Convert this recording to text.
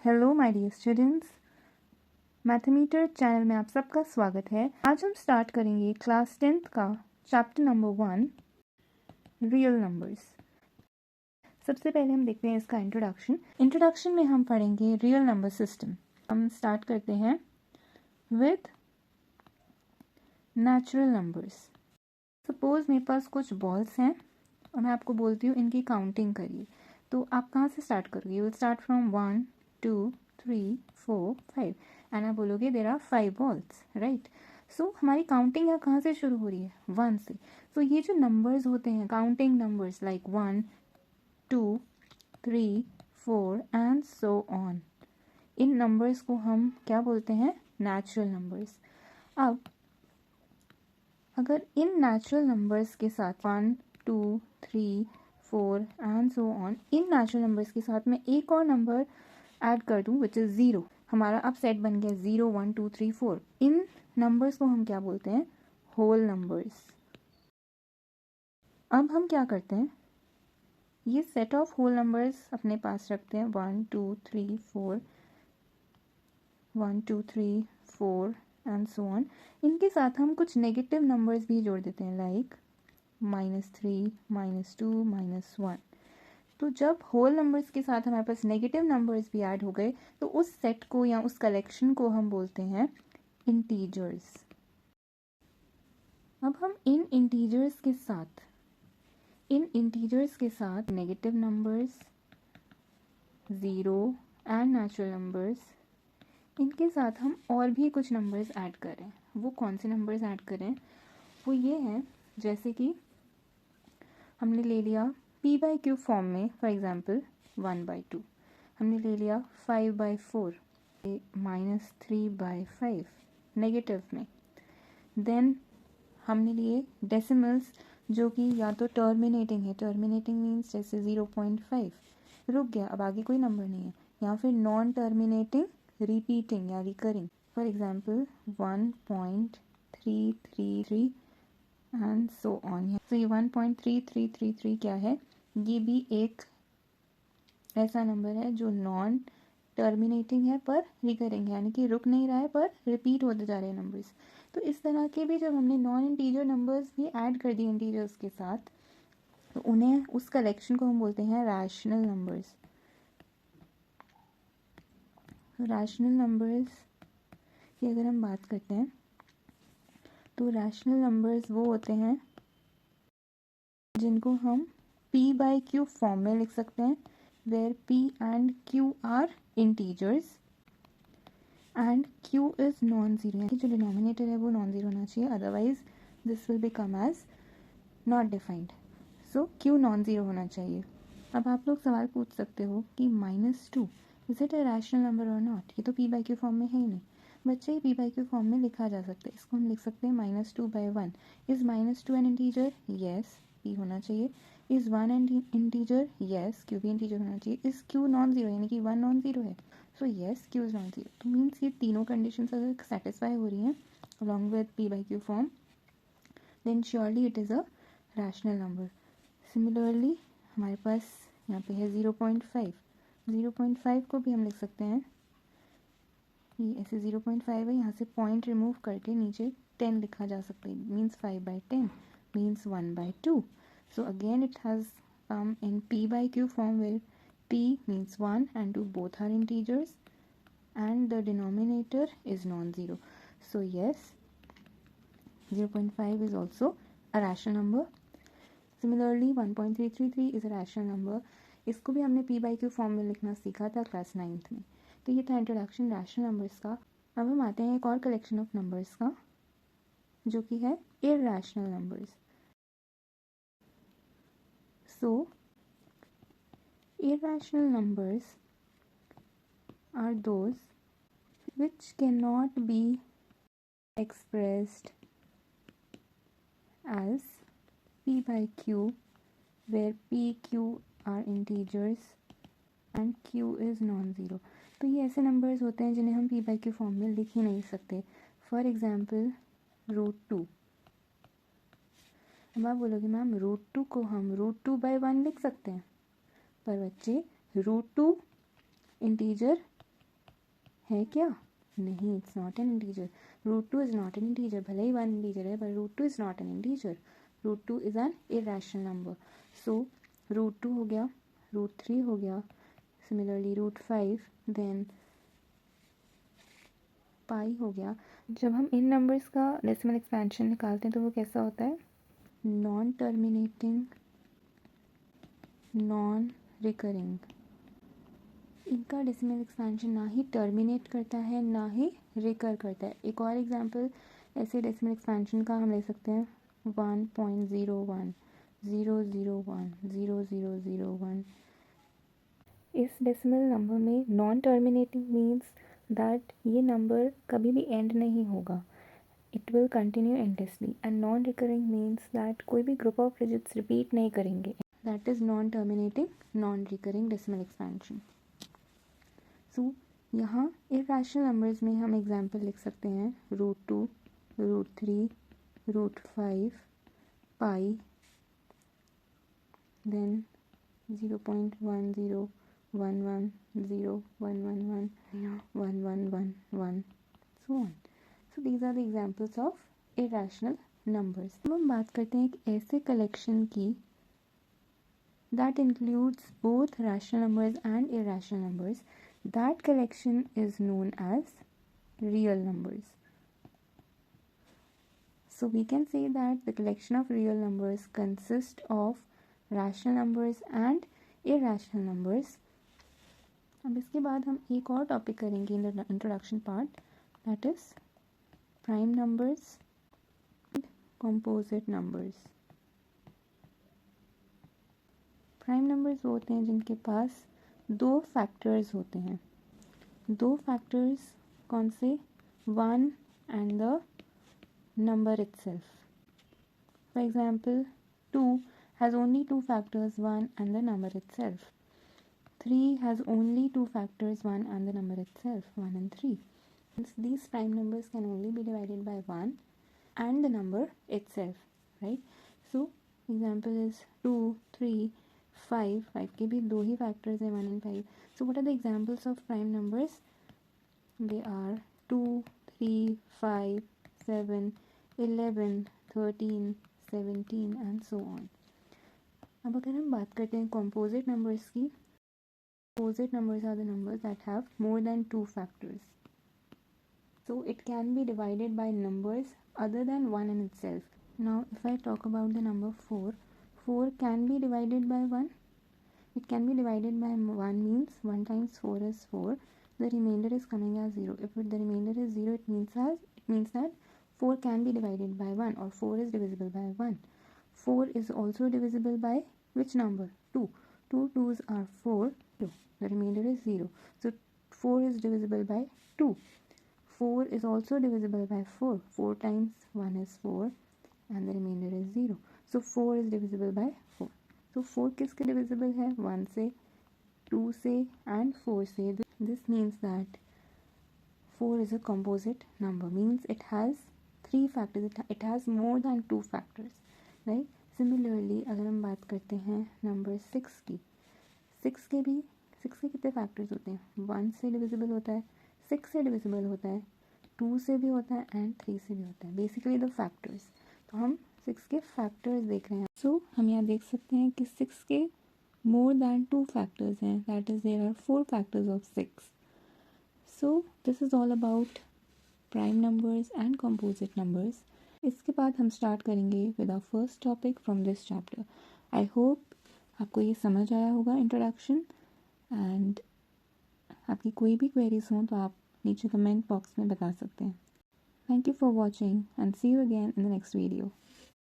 Hello my dear students, Mathmeter channel में आप सबका स्वागत है। आज हम स्टार्ट करेंगे क्लास 10th का चैप्टर नंबर 1 रियल नंबर्स। सबसे पहले हम देखते हैं इसका इंट्रोडक्शन में हम पढ़ेंगे रियल नंबर सिस्टम। हम स्टार्ट करते हैं विद नेचुरल नंबर्स। सपोज मेरे पास कुछ बॉल्स हैं और मैं आपको बोलती हूँ इनकी काउंटिंग करिए, तो आप कहाँ से स्टार्ट करोगे? You will start from 1 2 3 4 5 and आप बोलोगे देयर आर 5 बॉल्स, राइट। सो हमारी काउंटिंग यहाँ कहाँ से शुरू हो रही है? 1 से। सो ये जो नंबर्स होते हैं, counting numbers like 1 2 3 4 and so on, in numbers को हम क्या बोलते हैं? Natural numbers. अब अगर इन नेचुरल नंबर्स के साथ 1 2 3 4 and so on, in natural numbers के साथ मैं एक और नंबर ऐड कर दूं विच इज़ 0, हमारा अब सेट बन गया 0 1 2 3 4। इन नंबर्स को हम क्या बोलते हैं? Whole numbers. अब हम क्या करते हैं, ये सेट ऑफ होल नंबर्स अपने पास रखते हैं 1 2 3 4 1 2 3 4 एंड सो ऑन। इनके साथ हम कुछ नेगेटिव नंबर्स भी जोड़ देते हैं लाइक -3 -2 -1। तो जब होल नंबर्स के साथ हमारे पास नेगेटिव नंबर्स भी ऐड हो गए तो उस सेट को या उस कलेक्शन को हम बोलते हैं इंटीजर्स। अब हम इन इंटीजर्स के साथ negative numbers, zero and natural numbers, इनके साथ हम और भी कुछ नंबर्स ऐड करें। वो कौन से नंबर्स ऐड करें? वो ये हैं, जैसे कि हमने ले लिया p/q फॉर्म में, फॉर एग्जांपल 1/2, हमने ले लिया 5/4, -3/5 नेगेटिव में। देन हमने लिए डेसिमल्स जो कि या तो टर्मिनेटिंग है, टर्मिनेटिंग मीन्स जैसे 0.5 रुक गया, अब आगे कोई नंबर नहीं है, या फिर नॉन टर्मिनेटिंग रिपीटिंग या recurring, for example 1.333 and so on. तो ये 1.3333 क्या है? ये भी एक ऐसा नंबर है जो नॉन टर्मिनेटिंग है पर रिकरिंग है, यानी कि रुक नहीं रहा है पर रिपीट होते जा रहे हैं नंबर्स। तो इस तरह के भी जब हमने नॉन इंटीजर नंबर्स भी ऐड कर दिए इंटीजर्स के साथ, तो उन्हें, उस कलेक्शन को हम बोलते हैं रैशनल नंबर्स। रैशनल नंबर्स की अगर हम बात करते हैं तो रैशनल नंबर्स वो होते हैं जिनको हम p/q फॉर्म में लिख सकते हैं, where p and q are integers and q is non-zero, यानी जो डिनोमिनेटर है वो नॉन ज़ीरो होना चाहिए, otherwise this will become as not defined. So q non zero होना चाहिए। अब आप लोग सवाल पूछ सकते हो कि -2 is it a rational number और नॉट? ये तो p/q फॉर्म में है ही नहीं। बच्चे, p/q फॉर्म में लिखा जा सकता है, इसको हम लिख सकते हैं -2/1। Is -2 N integer? Yes, p होना चाहिए। Is 1 N integer? Yes, q भी इंटीजर होना चाहिए। इज q नॉन ज़ीरो, यानी कि 1 नॉन ज़ीरो है, so yes q is non zero. तो मीन्स ये तीनों कंडीशंस अगर सेटिस्फाई हो रही हैं along with p/q form, then surely it is a rational number. Similarly हमारे पास यहाँ पे है 0.5। 0.5 को भी हम लिख सकते हैं, ये ऐसे 0.5 है, यहाँ से पॉइंट रिमूव करके नीचे 10 लिखा जा सकता है, means 5/10 means 1/2। So again it has come in p/q form where p means 1 and 2 both are integers and the denominator is non-zero. So yes, 0.5 is also a rational number. Similarly 1.333 is a rational number. इसको भी हमने p/q form में लिखना सीखा था class 9th में। तो ये था इंट्रोडक्शन रैशनल नंबर्स का। अब हम आते हैं एक और कलेक्शन ऑफ नंबर्स का जो कि है irrational numbers. So, irrational numbers are those which cannot be expressed as p/q, where p, q are integers and q is non-zero. तो ये ऐसे नंबर्स होते हैं जिन्हें हम p/q फॉर्म में लिख ही नहीं सकते। For example √2। अब आप बोलोगे मैम √2 को हम √2/1 लिख सकते हैं, पर बच्चे √2 इंटीजर है क्या? नहीं, it's not an integer. Root 2 is not an integer. भले ही 1 इंटीजर है पर root 2 is not an integer. Root 2 is an irrational number. So root 2 हो गया, रूट 3 हो गया, सिमिलरली रूट 5, देन पाई हो गया. जब हम इन नंबर्स का डेसिमल एक्सपेंशन निकालते हैं तो वो कैसा होता है? Non terminating, non recurring. इनका डेसिमल एक्सपेंशन ना ही टर्मिनेट करता है ना ही रिकर करता है. एक और एग्जांपल ऐसे डेसिमल एक्सपेंशन का हम ले सकते हैं 1.01, 001, 0001. इस डेसिमल नंबर में नॉन टर्मिनेटिंग मीन्स दैट ये नंबर कभी भी एंड नहीं होगा. It will continue endlessly. And non recurring means that कोई भी ग्रुप ऑफ डिजिट्स रिपीट नहीं करेंगे. That is non terminating, non recurring decimal expansion. So यहाँ इरेशनल नंबर्स में हम एग्जांपल लिख सकते हैं root 2, root 3, root 5, pi, then 0.1011, 0.111, 0.1111, so on. So these are the examples of irrational numbers. अब हम बात करते हैं एक ऐसे कलेक्शन की that includes both rational numbers and irrational numbers. That collection is known as real numbers. So we can say that the collection of real numbers consists of rational numbers and irrational numbers. अब इसके बाद हम एक और topic करेंगे in the introduction part, that is prime numbers, composite numbers. Prime numbers वो होते हैं जिनके पास दो फैक्टर्स होते हैं. दो फैक्टर्स कौन से? 1 and the number itself. For example, 2 has only two factors, 1 and the number itself. 3 has only two factors, 1 and the number itself, 1 and 3. Hence, these prime numbers can only be divided by 1 and the number itself, right? So, example is 2, 3, 5. 5 के भी दो ही factors हैं, 1 and 5. So, what are the examples of prime numbers? They are 2, 3, 5, 7, 11, 13, 17 and so on. अब अगर हम बात करते हैं composite numbers की, composite numbers are the numbers that have more than two factors. So it can be divided by numbers other than 1 in itself. Now if I talk about the number 4, 4 can be divided by 1. It can be divided by 1 means 1 times 4 is 4. The remainder is coming as 0. If the remainder is 0, it means that 4 can be divided by 1 or 4 is divisible by 1. 4 is also divisible by which number? 2. 2 2s are 4. 2. The remainder is 0. So 4 is divisible by 2. 4 is also divisible by 4. 4 times 1 is 4 and the remainder is 0. So 4 is divisible by 4. So 4 किसके divisible है? 1 से, 2 से and 4 से. This means that 4 is a composite number, means it has 3 factors, it has more than 2 factors, right? Similarly अगर हम बात करते हैं नंबर 6 की, 6 के कितने फैक्टर्स होते हैं? 1 से डिविजिबल होता है, 6 से डिविजिबल होता है, 2 से भी होता है एंड 3 से भी होता है. Basically the factors. तो हम 6 के फैक्टर्स देख रहे हैं. सो हम यहाँ देख सकते हैं कि 6 के more than 2 factors हैं, that is there are 4 factors of 6. So this is all about prime numbers and composite numbers. इसके बाद हम स्टार्ट करेंगे with our first topic from this chapter. I hope आपको ये समझ आया होगा इंट्रोडक्शन. एंड आपकी कोई भी क्वेरीज हों तो आप नीचे कमेंट बॉक्स में बता सकते हैं. Thank you for watching and see you again in the next video.